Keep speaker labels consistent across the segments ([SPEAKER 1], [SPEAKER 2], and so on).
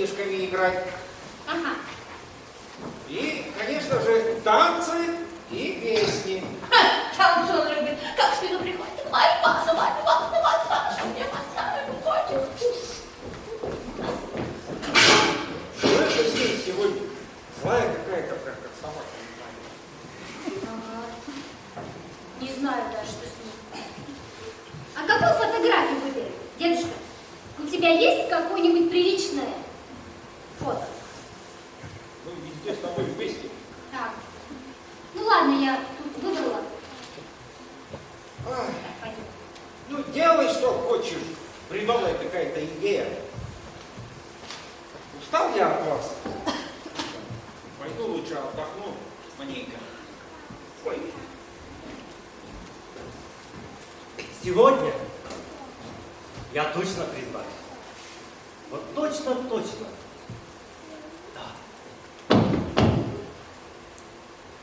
[SPEAKER 1] детишками играть.
[SPEAKER 2] Ага.
[SPEAKER 1] И, конечно же, танцы и песни.
[SPEAKER 2] Танцы он любит. Как в спину приходит. Марья Ивановна, массаж, мне массаж хочет.
[SPEAKER 1] Что это с ней сегодня? Злая какая-то, как собака.
[SPEAKER 2] Не знаю даже, что с ним. А какую фотографию выберем? Дедушка, у тебя есть какое-нибудь приличное фото?
[SPEAKER 1] Мы везде с тобой вместе.
[SPEAKER 2] Так. Ну ладно, я тут выбрала.
[SPEAKER 1] Ай,
[SPEAKER 2] Так, пойдем.
[SPEAKER 1] ну, делай, что хочешь. Бредовая какая-то идея. Устал я от вас. Пойду лучше отдохну маленько. Ой.
[SPEAKER 3] Сегодня я точно признаюсь. Вот точно. Да.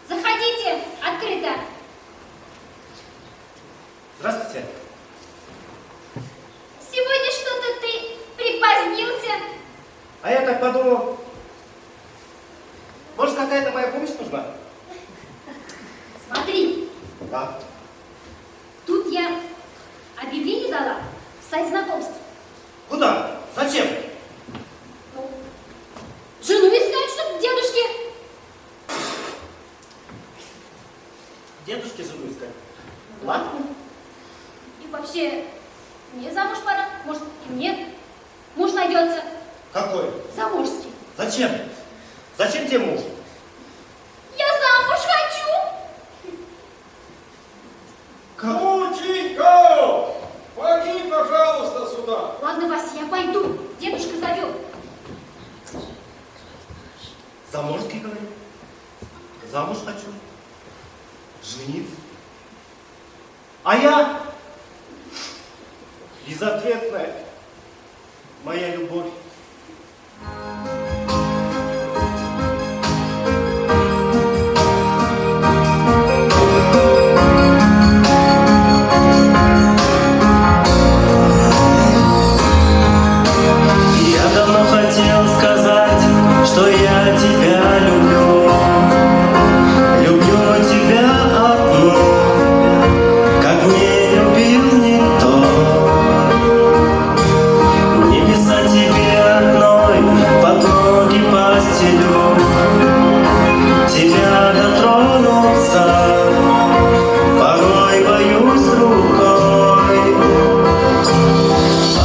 [SPEAKER 2] Заходите, открыто.
[SPEAKER 3] Здравствуйте.
[SPEAKER 2] Сегодня что-то ты припозднился.
[SPEAKER 3] А я так подумал, может, какая-то моя помощь нужна?
[SPEAKER 2] Смотри,
[SPEAKER 3] Да.
[SPEAKER 2] тут я объявление дала в сайт знакомств.
[SPEAKER 3] Куда? Зачем?
[SPEAKER 2] Ну, жену искать, чтоб дедушке.
[SPEAKER 3] Дедушке жену искать. Ладно.
[SPEAKER 2] И вообще, мне замуж пора. Может, и мне муж найдется.
[SPEAKER 3] Какой?
[SPEAKER 2] Замужский.
[SPEAKER 3] Зачем? Зачем тебе муж?
[SPEAKER 2] Я замуж хочу.
[SPEAKER 1] Лученька! Поди, пожалуйста, сюда.
[SPEAKER 2] Ладно, Вася, я пойду. Дедушка зовет.
[SPEAKER 3] Заморский, говорит. Замуж хочу. Жениться. А я безответная моя любовь. Я давно хотел сказать, что я тебя люблю. Люблю тебя одну, как не любил никто. Небеса тебе одной под ноги постелю. Тебя дотронуться порой боюсь рукой.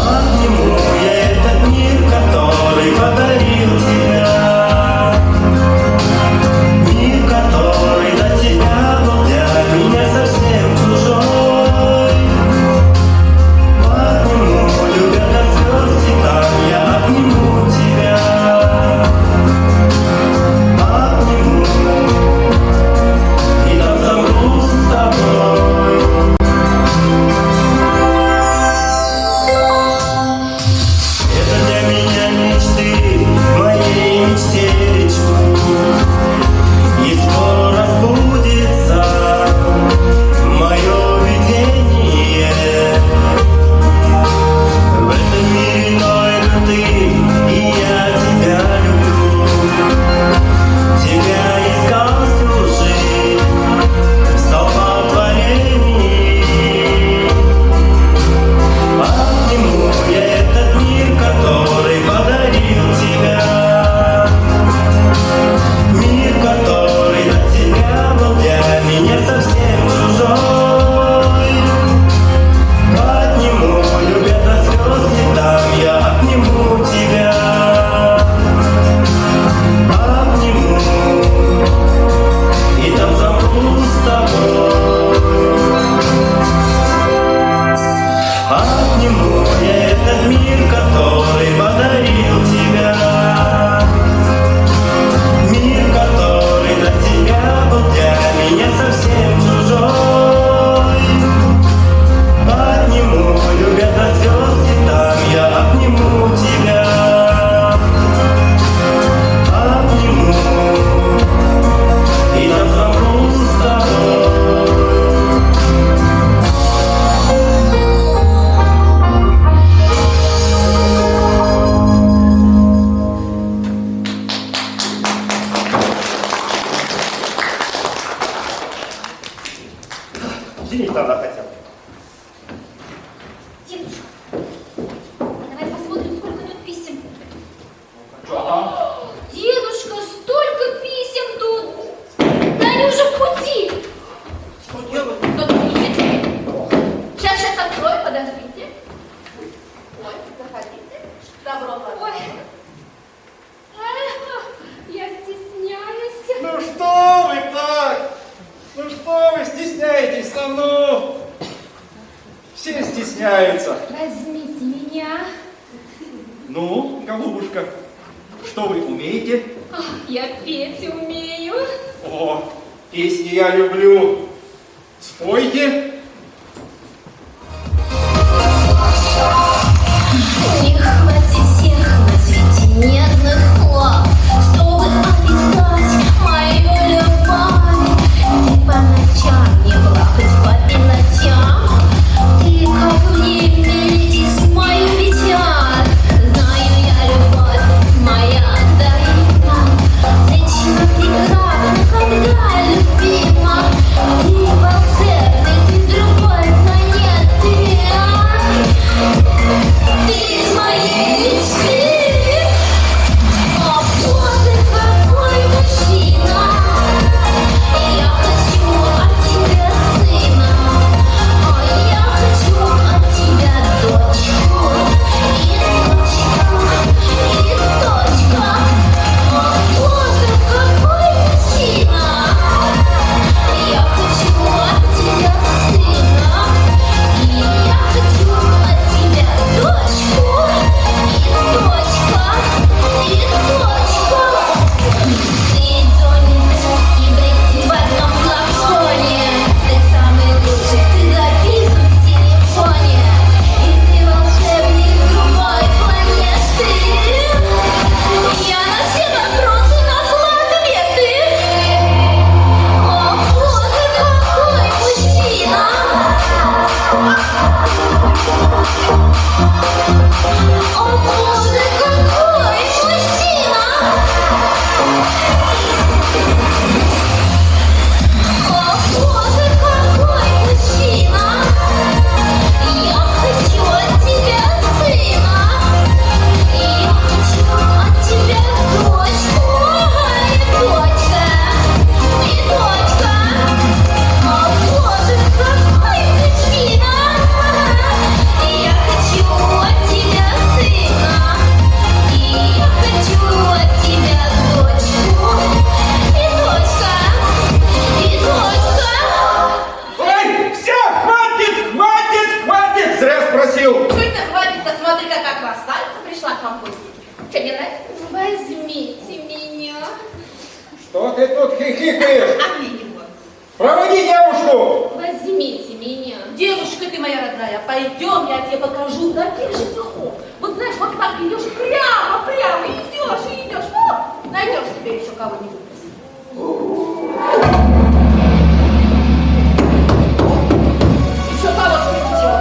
[SPEAKER 3] Обниму я этот мир, который подарил тебя. Мир, который до тебя был для меня совсем чужой. Обниму, любя до слез, и там я обниму тебя. Обниму, и там замру с тобой. Это для меня мечты, моей мечте лечу. И скоро разбудится мое видение. В этом мире только ты, и я тебя люблю. Тебя искал всю жизнь, столпотворений. Обниму я этот мир, который подарил тебя. Мир, который до тебя был для меня совсем чужой. Подниму, любя до слез, и там я обниму тебя. Обниму, и там замру с тобой. Обниму я этот мир, который подарил тебя. Мир, который до тебя был для меня совсем чужой. Подниму, любя до слез, и там я обниму тебя. Обниму, и там замру с тобой.
[SPEAKER 4] подождите. Ой, заходите. Добро
[SPEAKER 2] Ой.
[SPEAKER 4] пожаловать.
[SPEAKER 2] Я стесняюсь.
[SPEAKER 1] Ну что вы так? Ну что вы стесняетесь? Ну, все стесняются.
[SPEAKER 2] Возьмите меня.
[SPEAKER 1] Ну, голубушка, что вы умеете?
[SPEAKER 2] Я петь умею.
[SPEAKER 1] О, песни я люблю. Спойте.
[SPEAKER 5] Не хватит всех на свете нежных слов, чтобы описать мою любовь. Ты по ночам не плакать по ночам, ты как мне мелодис мою печаль. Знаю я, любовь моя взаимна, женщина прекрасна, когда любима. Ты волшебный, ты другой планеты. Ты из моей мечты. О, Боже, какой мужчина. Я хочу от тебя сына. О, я хочу от тебя дочку. И точка. О, Боже, какой мужчина. Я хочу от тебя сына. И я хочу от тебя дочку, и точка, и точка. Ты Донец и Брик в одном флаконе. Ты самый лучший, ты записан в телефоне. И ты волшебник другой планеты. Я на все вопросы нашла ответы. О, Боже, какой мужчина. О, Боже, какой мужчина! О, Боже, какой мужчина! Я хочу от тебя сына, и я хочу от тебя дочку, и дочка, и дочка. О, Боже, какой мужчина! Я хочу от тебя сына, и я хочу от тебя дочку, и дочка, и дочка.
[SPEAKER 1] Ой, все, хватит, хватит, хватит! Зря спросил.
[SPEAKER 4] Что это хватит-то? Смотри, какая красавица пришла к вам в гости. Что, не нравится?
[SPEAKER 2] Возьмите меня.
[SPEAKER 1] Что ты тут хихикаешь?
[SPEAKER 4] А мне его.
[SPEAKER 1] Проводи девушку!
[SPEAKER 2] Возьмите меня.
[SPEAKER 4] Девушка ты моя родная, пойдем, я тебе покажу таких женихов. Вот знаешь, вот так идешь прямо, идешь и идешь. О, найдешь себе еще кого-нибудь. Еще кого встретил?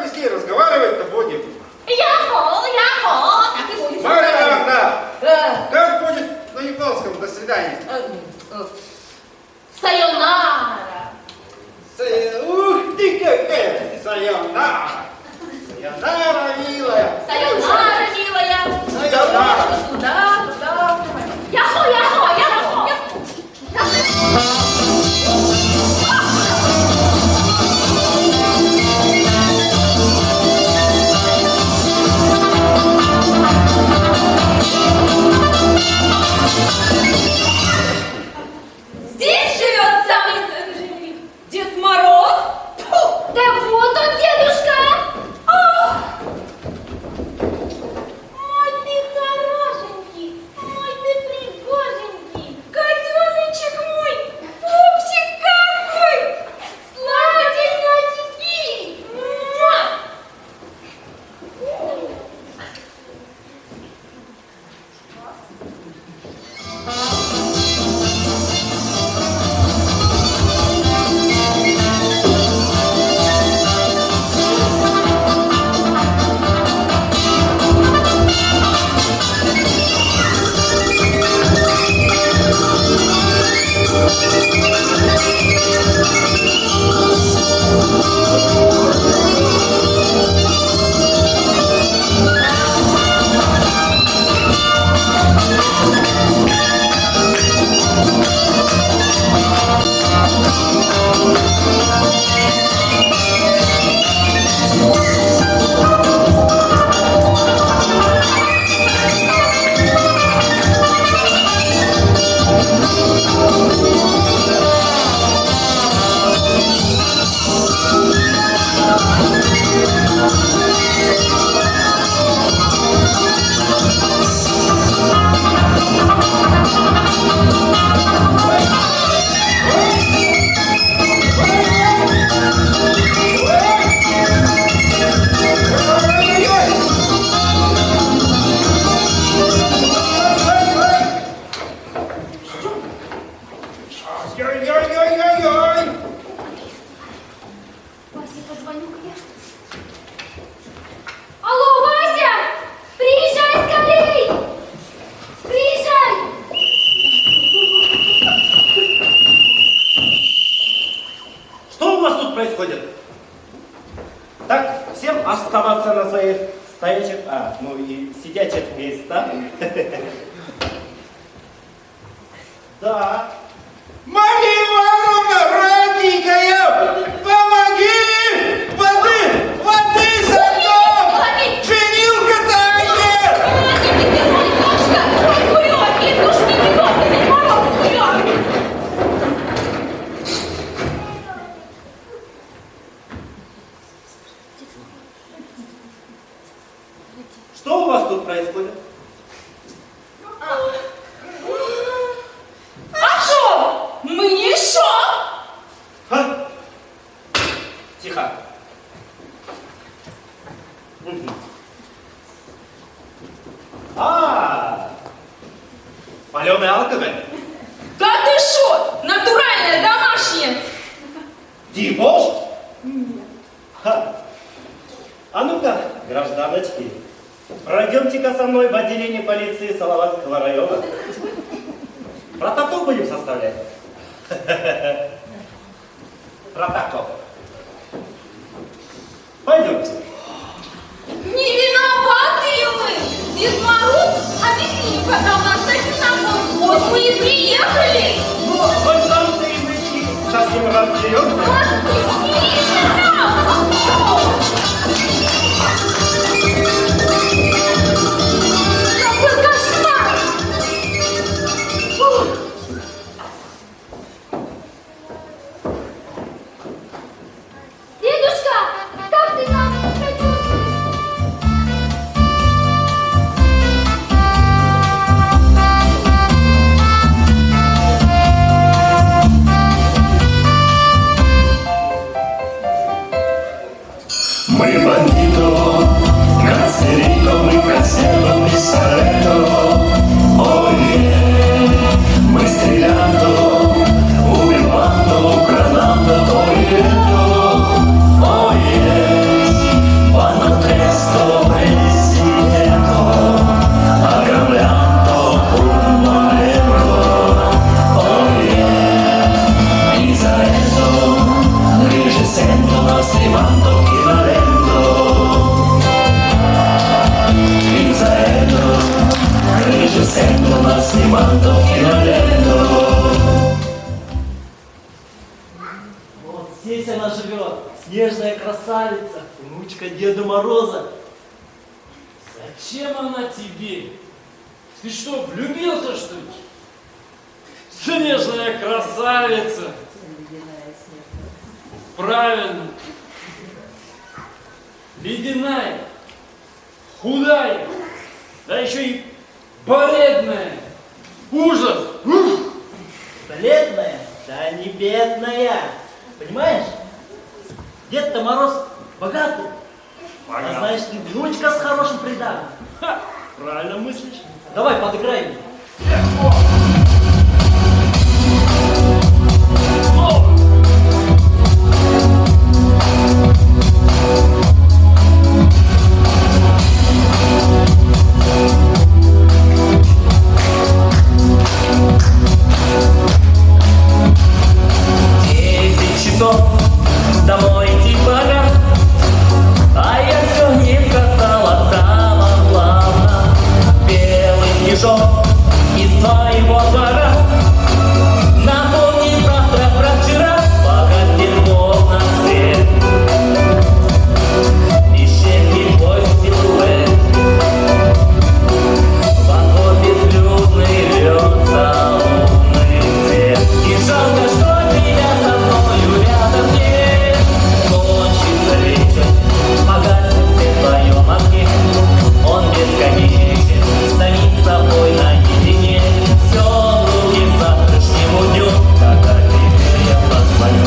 [SPEAKER 1] как без ней разговаривать-то будем?
[SPEAKER 4] Яхо, яхо, так и будет.
[SPEAKER 1] Марья Ивановна,
[SPEAKER 4] Да.
[SPEAKER 1] как будет на японском до свидания?
[SPEAKER 4] Сайонара.
[SPEAKER 1] Ух ты какая! Сайонара! Сайонара, милая!
[SPEAKER 4] Сайонара, милая.
[SPEAKER 1] Сайонара!
[SPEAKER 4] Туда, туда. Яхо, яхо, яхо. Здесь живет самый жених Дед Мороз. Фу.
[SPEAKER 2] Да вот он, дедушка!
[SPEAKER 4] Мой ты хорошенький, мой ты пригоженький, котеночек мой, пупсик какой, сладенький. Муа.
[SPEAKER 1] Ой-ой-ой-ой-ой-ой!
[SPEAKER 2] Васе, позвоню-ка я. Алло, Вася! Приезжай скорей! Приезжай!
[SPEAKER 6] Что у вас тут происходит? Так, всем оставаться на своих стоячих, ну и сидячих местах. Да.
[SPEAKER 1] Марья Ивановна, родненькая, помоги! Воды! Воды со мной! Женилка тает!
[SPEAKER 6] Что у вас тут происходит?
[SPEAKER 4] А что? Мне что?
[SPEAKER 6] Ха? Тихо. Мгм. Паленый алкоголь.
[SPEAKER 4] Да ты что? Натуральное, домашнее.
[SPEAKER 6] Дебош? Ха. А ну-ка, гражданочки, пройдемте-ка со мной в отделение полиции Салаватского района. Протокол будем составлять. Протокол. Пойдемте.
[SPEAKER 4] Не виноваты мы. Дед Мороз объяснил, когда у нас всякий знаком. Вот мы и приехали.
[SPEAKER 6] Ну, вот там-то и мы совсем разберемся.
[SPEAKER 4] Отпусти нас.
[SPEAKER 2] Какой кошмар! Ух. Дедушка, как ты нас сочувствуешь?
[SPEAKER 3] Мы бандито, грацерито, мы кассетто, пистолетто. Ой, мы стрелянто, убиванто, гранато, то и это. Ой,
[SPEAKER 7] красавица, внучка Деда Мороза.
[SPEAKER 8] Зачем она тебе? Ты что, влюбился, что ли? Снежная красавица. Правильно. Ледяная, худая, да еще и бледная. Ужас! Ух!
[SPEAKER 7] Бледная, да не бедная. Понимаешь? Дед-то Мороз богатый. А знаешь, ты внучка с хорошим приданым.
[SPEAKER 8] Ха, правильно мыслишь.
[SPEAKER 7] Давай, подыграй мне.
[SPEAKER 3] Домой идти пора, а я все не сказала самое главное. Белый снежок из своего двора напомни завтра про вчера, погасит волна свет. Исчезнет твой силуэт, во двор безлюдный льется лунный свет. И жалко, что тебя со мною рядом нет. Кончится вечер, погаснет свет в твоем окне. Он бесконечен, с самим собой наедине. Все в руки завтрашнему дню, когда тебе я позвоню.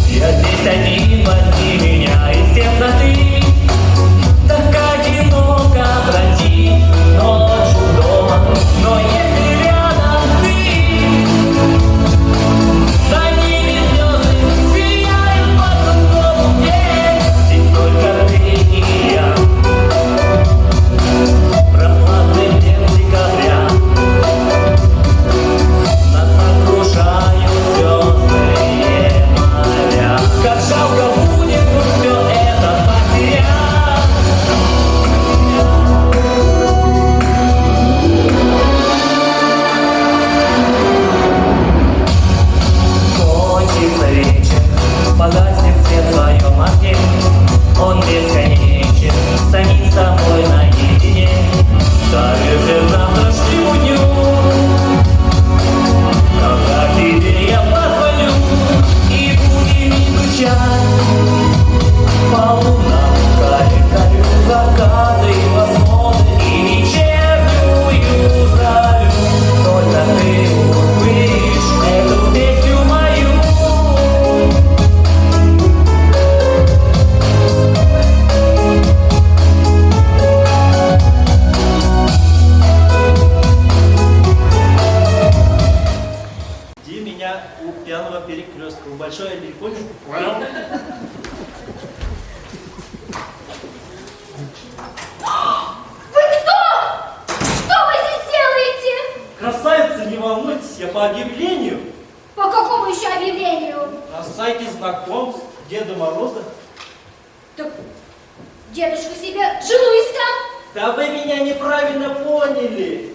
[SPEAKER 3] Я здесь один, возьми меня из темноты. Так одиноко бродить ночью дома, но если рядом ты, за ними звезды сияют по-другому. Здесь только ты и я, прохладный день декабря. Нас окружают звездные моря. Как жалко будет все это потерять. Кончится вечер, погаснет свет в своем окне. Он бесконечен, с самим собой наедине. Даже завтрашнему дню, когда тебе я позвоню, и будем изучать по лунам календарю закаты и восходы и вечернюю зарю. Только ты услышишь эту песню мою.
[SPEAKER 7] Жди меня у пьяного перекрестка, у большой Алифони.
[SPEAKER 8] Понял?
[SPEAKER 2] Вы кто? Что вы здесь делаете?
[SPEAKER 7] Красавица, не волнуйтесь, я по объявлению
[SPEAKER 2] По какому еще объявлению?
[SPEAKER 7] на сайте знакомств Деда Мороза.
[SPEAKER 2] Так дедушка себе жену искал.
[SPEAKER 7] Да вы меня неправильно поняли.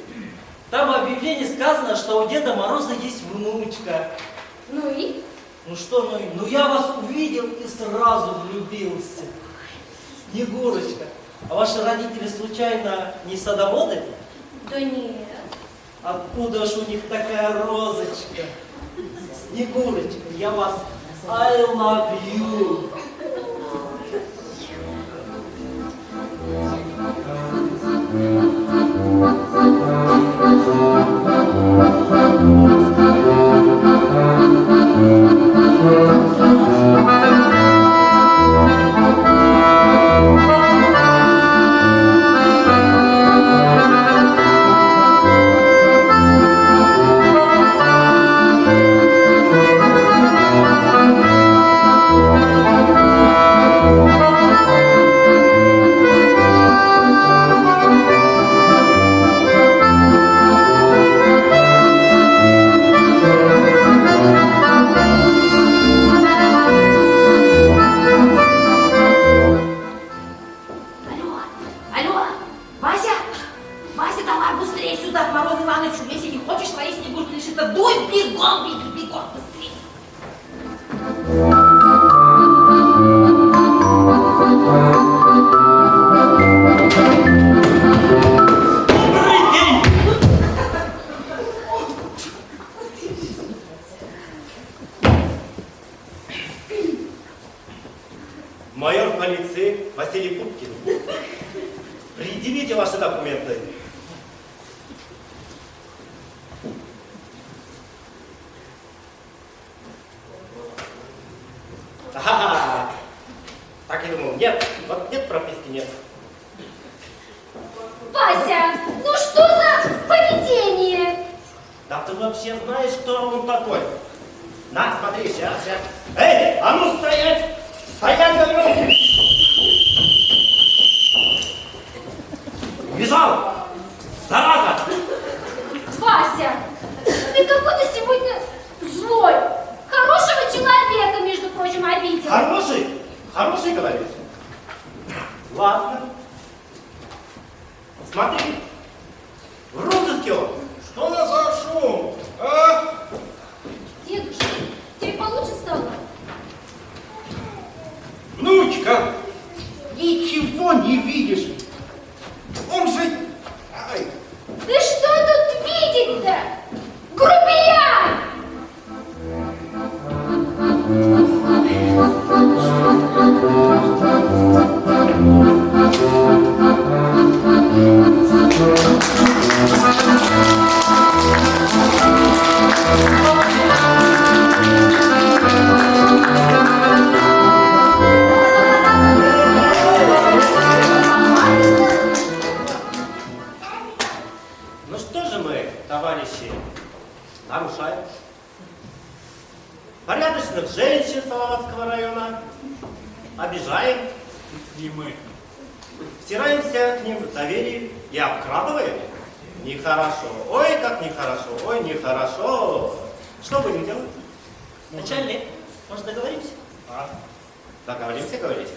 [SPEAKER 7] Там в объявлении сказано, что у Деда Мороза есть внучка.
[SPEAKER 2] Ну и?
[SPEAKER 7] Ну что, ну я вас увидел и сразу влюбился. Снегурочка, а ваши родители случайно не садоводы?
[SPEAKER 2] Да нет.
[SPEAKER 7] Откуда ж у них такая розочка? Снегурочка, я вас I love you.
[SPEAKER 4] быстро дуй, бегом, беги, бегом, быстрее.
[SPEAKER 6] Добрый день! Майор полиции Василий Пупкин. Предъявите ваши документы. Ага, так и думал. Нет, вот нет прописки, нет.
[SPEAKER 2] Вася, ну что за поведение?
[SPEAKER 6] Да ты вообще знаешь, кто он такой? На, смотри, сейчас. Эй, а ну стоять! Стоять, говорю! Бежал! Зараза!
[SPEAKER 2] Вася, ты какой-то сегодня злой. Хорошего человека, между прочим, обидел.
[SPEAKER 6] Хороший? Хороший, говоришь? Ладно. Смотри. В розыске он.
[SPEAKER 1] Что за шум? А?
[SPEAKER 2] Дедушка, тебе получше стало?
[SPEAKER 1] Внучка, ничего не видишь. Он же... Ай,
[SPEAKER 2] Ты что тут видеть-то? Грубиян!
[SPEAKER 6] Ну что же мы, товарищи, нарушаем? Порядочных женщин Салаватского района обижаем.
[SPEAKER 8] Не мы.
[SPEAKER 6] Втираемся к ним в доверие и обкрадываем. Нехорошо. Ой, как нехорошо. Ой, нехорошо. Что будем делать?
[SPEAKER 7] Начальник, может договоримся?
[SPEAKER 6] А? Договоримся, говорите?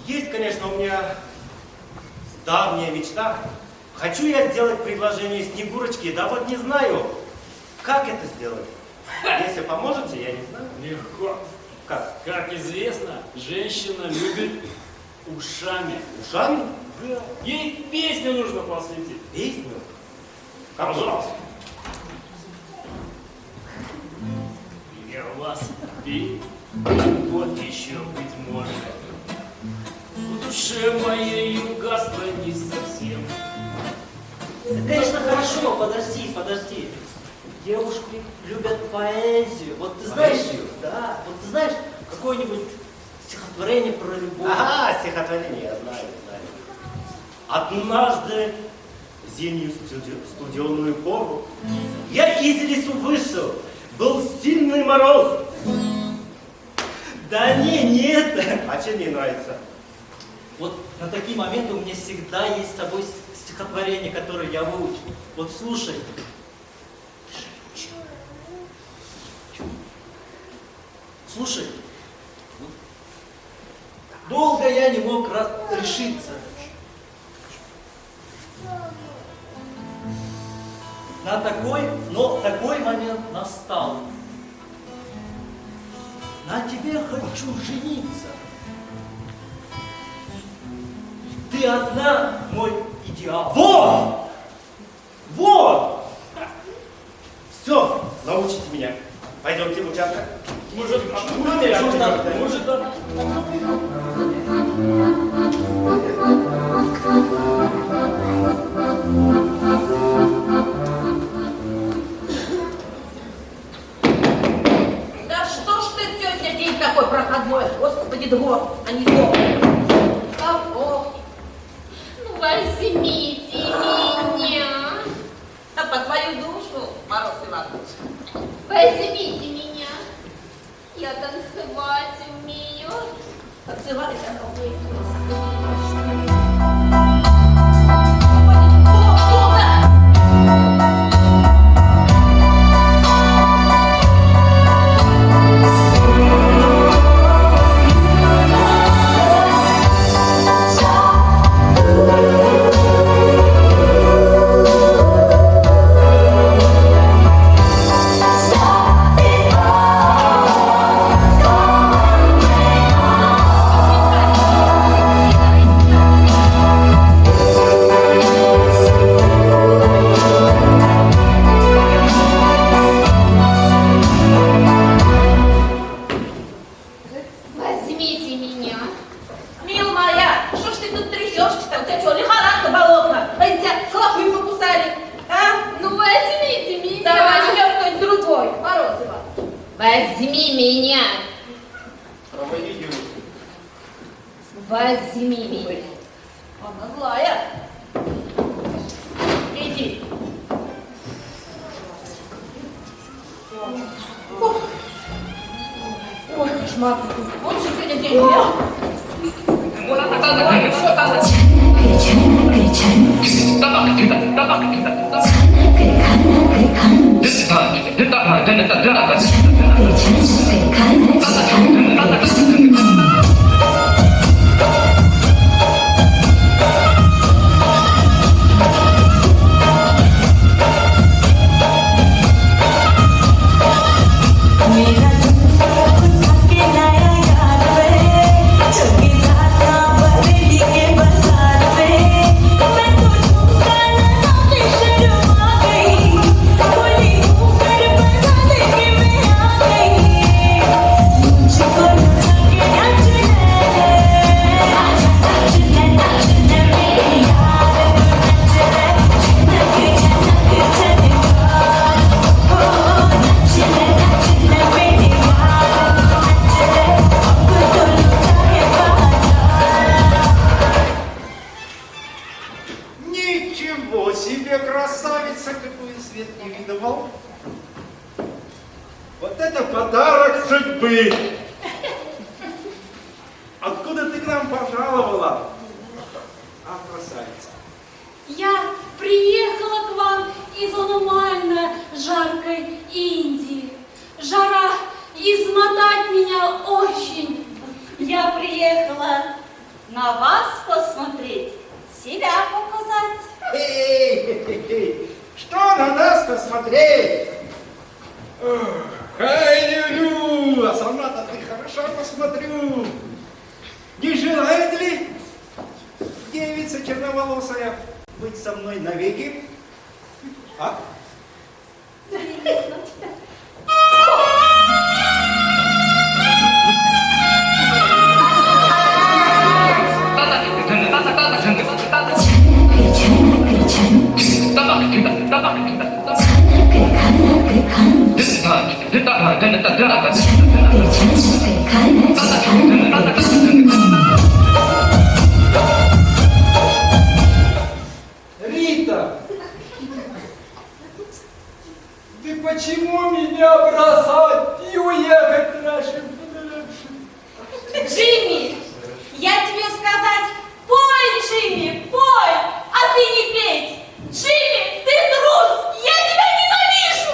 [SPEAKER 6] Есть, конечно, у меня давняя мечта. Хочу я сделать предложение Снегурочке, да вот не знаю, как это сделать. Если поможете, я не знаю.
[SPEAKER 8] Легко.
[SPEAKER 6] Как?
[SPEAKER 8] Как известно, женщина любит ушами.
[SPEAKER 6] Ушами?
[SPEAKER 8] Да. Ей песню нужно посвятить.
[SPEAKER 6] Песню? Как
[SPEAKER 8] Пожалуйста. Я вас пил, вот еще быть может. В душе моей угасло не совсем.
[SPEAKER 7] Да, конечно, хорошо, подожди. Девушки любят поэзию. Вот ты знаешь,
[SPEAKER 6] Поэзию?
[SPEAKER 7] да, вот ты знаешь какое-нибудь стихотворение про любовь.
[SPEAKER 6] Ага, стихотворение, я знаю. Однажды зимнюю студеную пору я из лесу вышел, был сильный мороз.
[SPEAKER 7] Да не это.
[SPEAKER 6] А чем мне нравится?
[SPEAKER 7] Вот на такие моменты у меня всегда есть с собой стихотворение, которое я выучил. Вот слушай. Слушай, долго я не мог решиться. Но такой момент настал. На тебе хочу жениться. Ты одна мой идеал.
[SPEAKER 6] Вот! Вот! Все, научите меня. Пойдемте в участок.
[SPEAKER 8] Может,
[SPEAKER 4] Да что ж ты сегодня день такой проходной? Господи, двор, а не дом. Кого?
[SPEAKER 2] Ну, возьмите меня.
[SPEAKER 4] Да по твою душу, Мороз Иванович.
[SPEAKER 2] Возьмите меня. Я танцевать умею.
[SPEAKER 4] Танцевать оно будет.
[SPEAKER 2] Возьми меня.
[SPEAKER 1] Проводи Юру.
[SPEAKER 2] Возьми меня.
[SPEAKER 4] Она злая. Иди. Ой, кошмар. Он же сегодня день.
[SPEAKER 1] Ничего себе, красавица, какой свет не видывал. Вот это подарок судьбы. Откуда ты к нам пожаловала? А, красавица.
[SPEAKER 9] Я приехала к вам из аномально жаркой Индии. Жара измотать меня очень.
[SPEAKER 4] Я приехала на вас посмотреть, себя показать.
[SPEAKER 1] Эй, что на нас посмотреть? Ай, Люлю, а сама-то ты хорошо посмотрю. Не желает ли девица черноволосая быть со мной навеки? А?
[SPEAKER 8] Рита, ты почему меня бросать и уехать нашим подальше?
[SPEAKER 4] Джимми, я тебе сказать, пой, Джимми, пой, а ты не петь. Джимми, ты трус, я тебя ненавижу.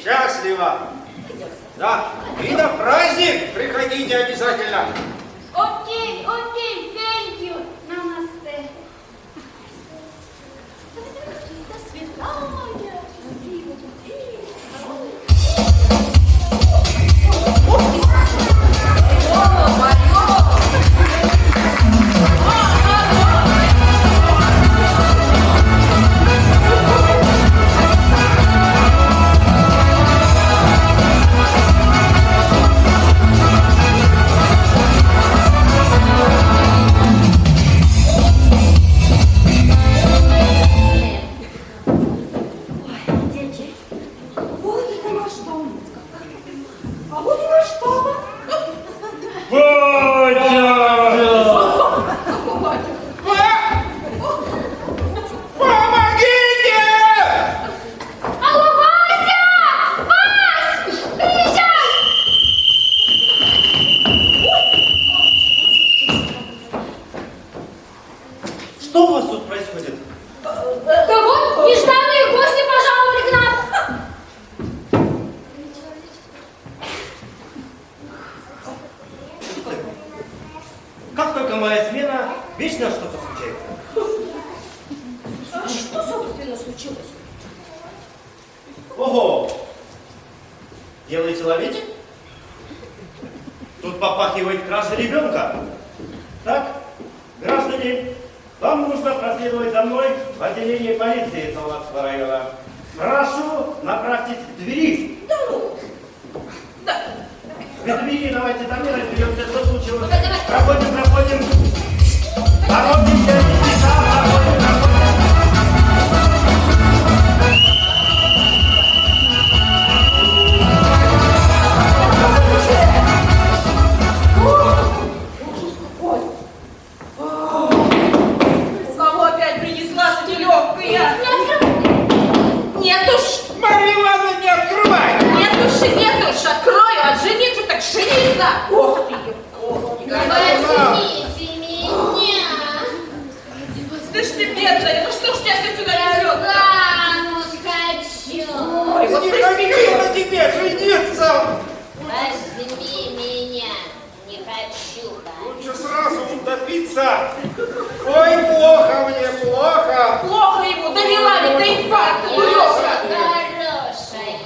[SPEAKER 1] счастливо. Да, и на праздник приходите обязательно.
[SPEAKER 2] Окей, thank you. Намасте. До свидания.
[SPEAKER 1] Помогите!
[SPEAKER 2] Алло, Вася! Вась! Приезжай!
[SPEAKER 6] Что у вас тут происходит?
[SPEAKER 2] Да вот, нежданные гости пожаловали к нам.
[SPEAKER 6] Как только моя смена, вечно что-то случается.
[SPEAKER 2] А что, собственно, случилось?
[SPEAKER 6] Ого! Делаете ловите? Тут попахивает кражей ребенка. Так, граждане, вам нужно проследовать за мной в отделение полиции Салаватского района. Прошу, направьтесь к двери.
[SPEAKER 4] Да ну. Да.
[SPEAKER 6] К двери давайте там и разберемся, что случилось.
[SPEAKER 2] Давай.
[SPEAKER 6] Проходим. Народимся, проходим.
[SPEAKER 4] У кого опять принесла эта нелегкая? Нет уж.
[SPEAKER 1] Марья Ивановна, не открывай!
[SPEAKER 4] Нет уж, открою, а жениться так жениться. Ох ты,
[SPEAKER 5] Возьмите меня.
[SPEAKER 4] ты ж ты бедная, ну что ж тебя сюда несет?
[SPEAKER 5] Замуж хочу.
[SPEAKER 4] Ой, вот
[SPEAKER 1] Не
[SPEAKER 4] ты
[SPEAKER 1] хочу на тебе жениться!
[SPEAKER 5] Возьми меня. Не хочу.
[SPEAKER 1] Лучше сразу утопиться. Ой, плохо мне, плохо.
[SPEAKER 4] плохо ему, довела ведь до инфаркта, дуреха.
[SPEAKER 5] Хорошая.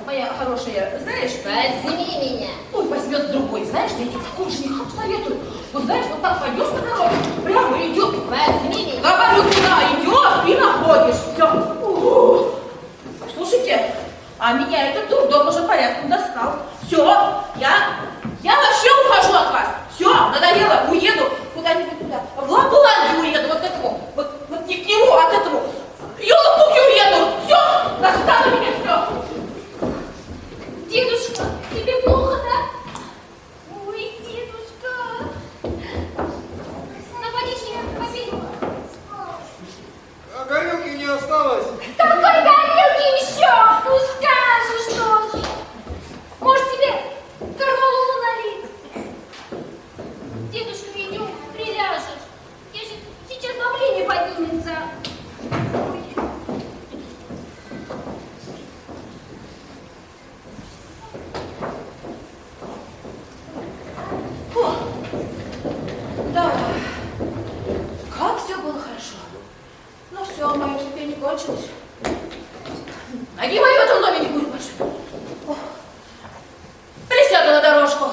[SPEAKER 4] Моя хорошая, знаешь,
[SPEAKER 5] Возьми меня.
[SPEAKER 4] ой, возьмет другой, знаешь, я этих кушников советую. Вот знаешь, вот так пойдешь по дороге, прямо идет.
[SPEAKER 5] Возьми меня.
[SPEAKER 4] Говорю, туда идешь и находишь. Все. Слушайте, а меня этот дурдом уже порядком достал. Все, я вообще ухожу от вас. Все, надоело, уеду куда-нибудь туда. В Лапландию уеду, вот этому. Вот не к нему, а к этому. Ёлы-пуки уеду. Все, достало меня все.
[SPEAKER 2] Дедушка, тебе плохо, да? Ой, дедушка. На водичке попей.
[SPEAKER 1] А горелки не осталось.
[SPEAKER 2] Какой горелки еще? Ну скажешь тоже. Может тебе корвалолу налить? Дедушка, идем, приляжешь. Я же сейчас давление поднимется. Ой.
[SPEAKER 4] О, да, как все было хорошо. Ну все, мое терпение кончилось. Ноги моей в этом доме не будет больше. О, присяду на дорожку.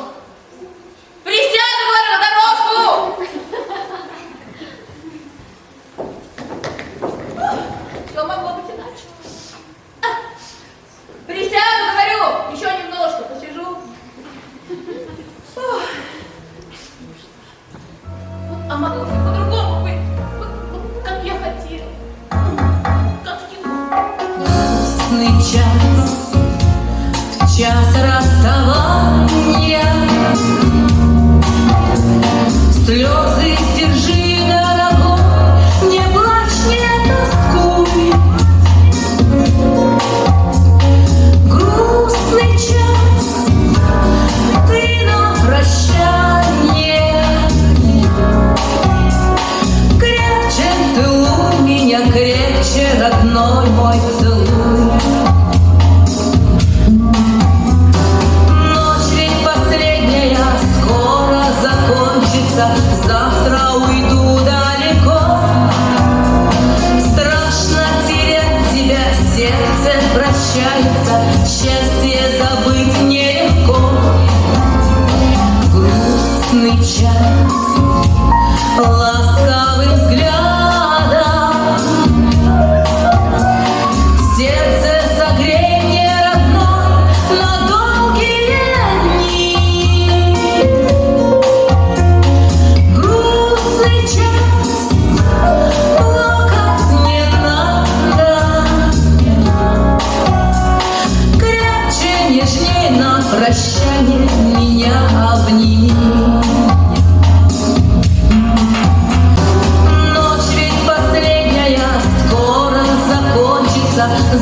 [SPEAKER 4] Присяду, говорю, на дорожку. Все могло быть иначе. Присяду, говорю, еще немножко посижу. Ох. А могло все по-другому быть. Вот как я хотела. Как в кино.
[SPEAKER 3] Грустный час, в час расставания. Слезы сдержи, дорогой, не плачь, не тоскуй. Грустный час, ты на прощание. Крепче целуй меня, крепче, родной мой, целуй.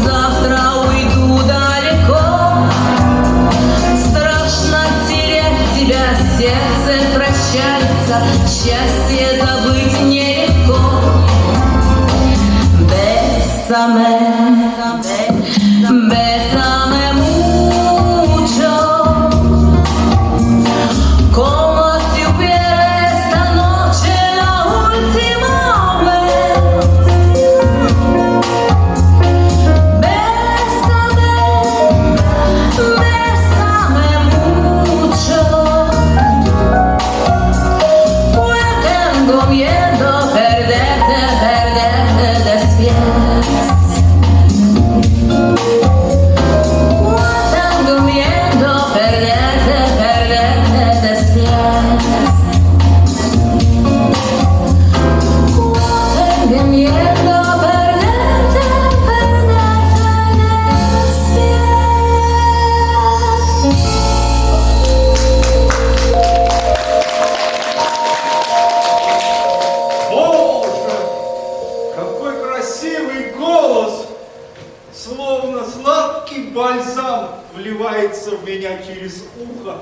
[SPEAKER 3] завтра уйду далеко. Страшно терять тебя, сердце прощается, счастье забыть нелегко. Bésame mucho, como si hubiera esta noche la última vez. Bésame mucho, pues tengo miedo perderte despierta. Tengo miedo perderte despierta. Tengo miedo perderte
[SPEAKER 1] Боже, какой красивый голос! Словно сладкий бальзам вливается в меня через ухо.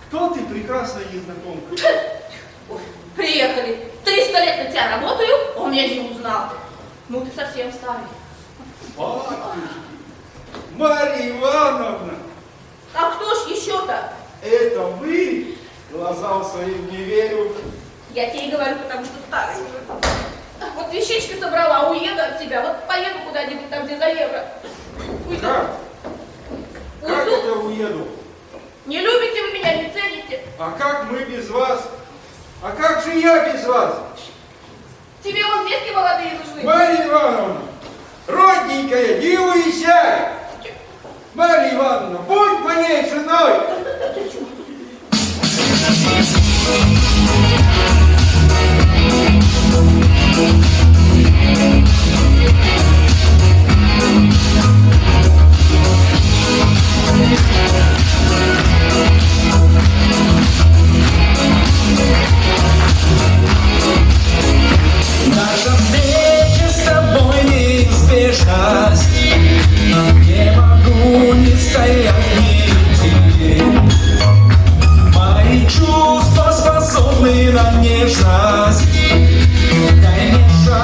[SPEAKER 1] Кто ты, прекрасная незнакомка?
[SPEAKER 4] Приехали. 300 лет на тебя работаю, он меня не узнал. Ну ты совсем старый.
[SPEAKER 1] Батюшки, Марья Ивановна,
[SPEAKER 4] А кто ж еще-то?
[SPEAKER 1] это вы? Глазам своим не верю.
[SPEAKER 4] Я тебе и говорю, потому что старый. Вот вещички собрала, уеду от тебя. Вот поеду куда-нибудь там, где за евро. Уйду.
[SPEAKER 1] Как? Как
[SPEAKER 4] Уйду.
[SPEAKER 1] это уеду?
[SPEAKER 4] Не любите вы меня, не цените.
[SPEAKER 1] А как мы без вас? А как же я без вас?
[SPEAKER 4] Тебе вон детки молодые нужны.
[SPEAKER 1] Марья Ивановна, родненькая, не уезжай! Марья Ивановна, будь моей женой!
[SPEAKER 3] Наша встреча с тобой неизбежна. Не могу не стоять, не идти. Мои чувства способны на нежность. Дай мне шанс.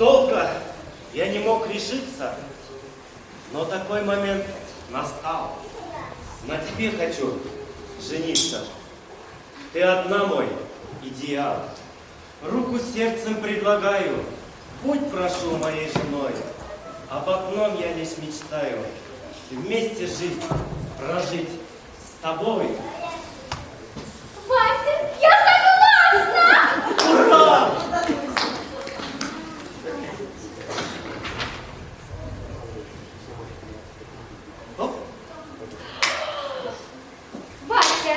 [SPEAKER 6] Долго я не мог решиться, но такой момент настал. На тебе хочу жениться. Ты одна мой идеал. Руку сердцем предлагаю, будь прошу моей женой. Об одном я лишь мечтаю, вместе жить, прожить с тобой.
[SPEAKER 2] Вася, я согласна!
[SPEAKER 6] Ура! Оп.
[SPEAKER 2] Вася,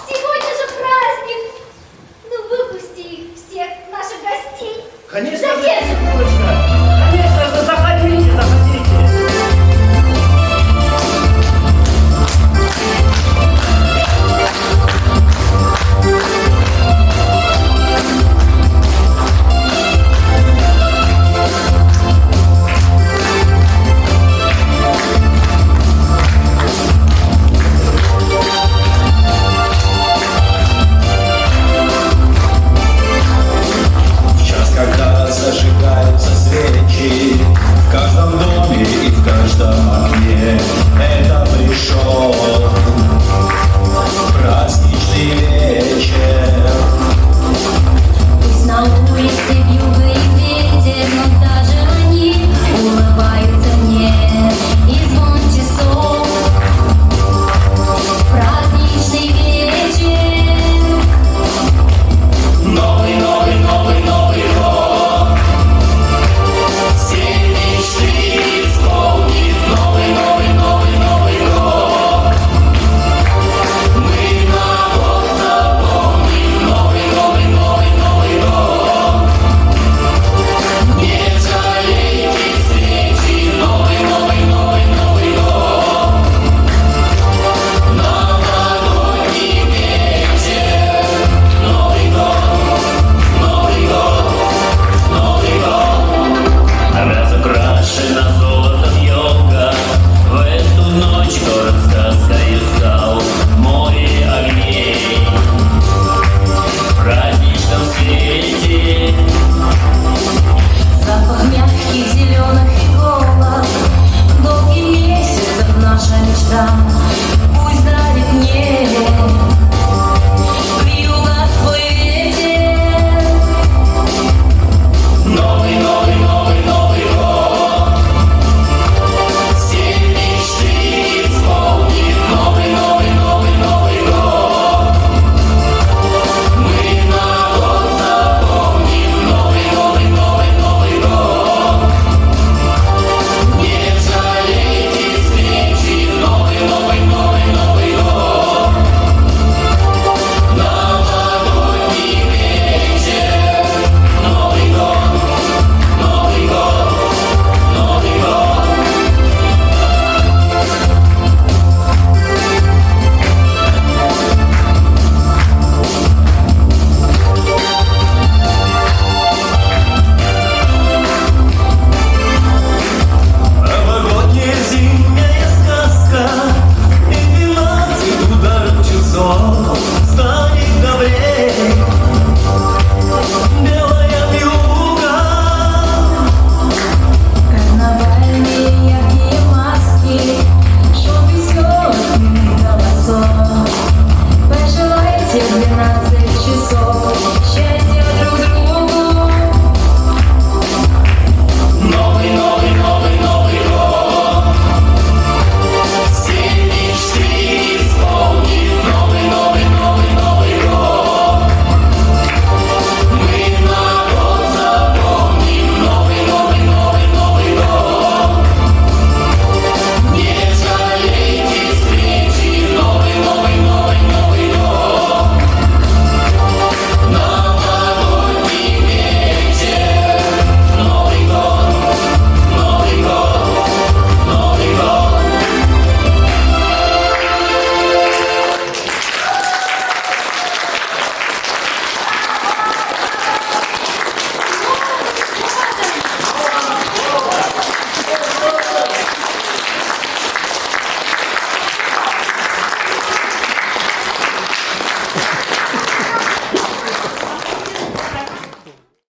[SPEAKER 2] сегодня же праздник. Ну выпусти их всех, наших гостей.
[SPEAKER 6] Конечно же,
[SPEAKER 2] Задержим.
[SPEAKER 6] Снегурочка,